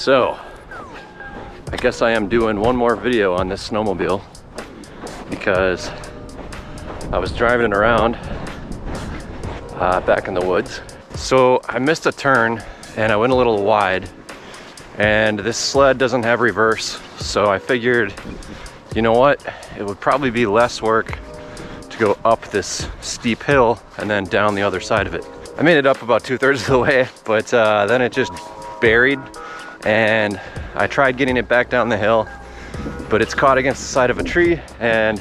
So, I guess I am doing one more video on this snowmobile because I was driving it around back in the woods. So I missed a turn and I went a little wide, and this sled doesn't have reverse, so I figured, you know what, it would probably be less work to go up this steep hill and then down the other side of it. I made it up about 2/3 of the way, but then it just buried, and I tried getting it back down the hill, but it's caught against the side of a tree and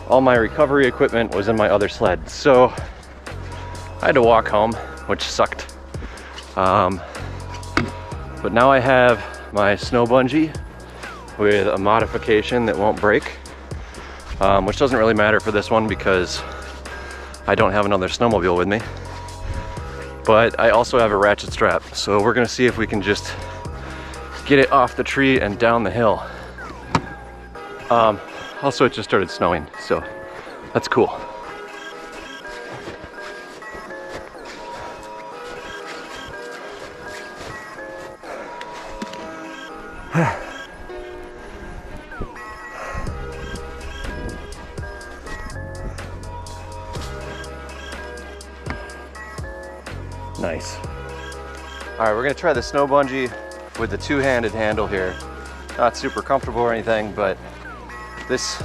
all my recovery equipment was in my other sled. So I had to walk home, which sucked. But now I have my Sno Bunje with a modification that won't break, which doesn't really matter for this one because I don't have another snowmobile with me. But I also have a ratchet strap, so we're gonna see if we can just get it off the tree and down the hill. Also, it just started snowing, so that's cool. Nice. All right, we're gonna try the Sno Bunje with the two-handed handle here. Not super comfortable or anything, but this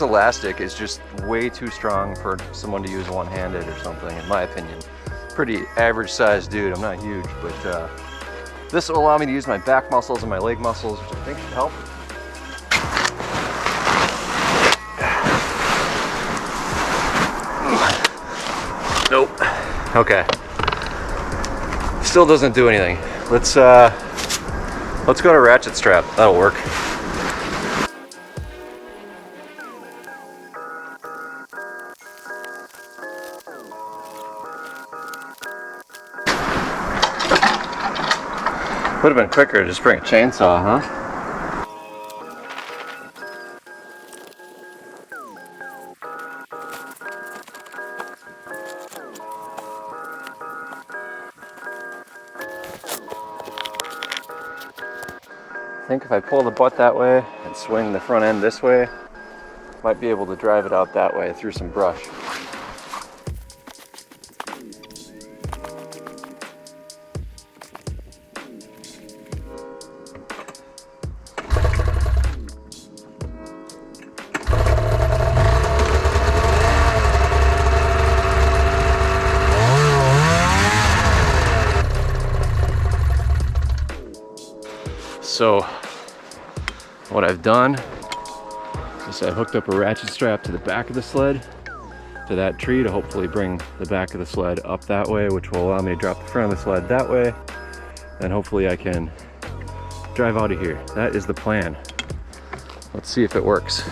elastic is just way too strong for someone to use one-handed or something, in my opinion. Pretty average sized dude, I'm not huge, but this will allow me to use my back muscles and my leg muscles, which I think should help. Nope. Okay. Still doesn't do anything. Let's go to Ratchet Strap. That'll work. Would have been quicker to just bring a chainsaw, huh? I think if I pull the butt that way and swing the front end this way, might be able to drive it out that way through some brush. So what I've done is I hooked up a ratchet strap to the back of the sled to that tree to hopefully bring the back of the sled up that way, which will allow me to drop the front of the sled that way. Then hopefully I can drive out of here. That is the plan. Let's see if it works.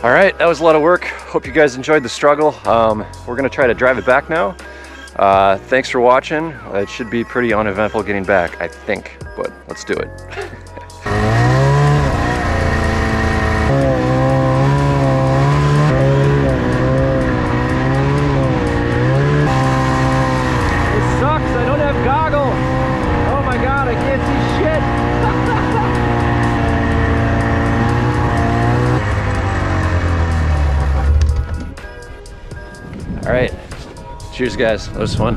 All right, that was a lot of work. Hope you guys enjoyed the struggle. We're gonna try to drive it back now. Thanks for watching. It should be pretty uneventful getting back, I think, but let's do it. It sucks, I don't have goggles. Oh my God, I can't see shit. All right, cheers guys, that was fun.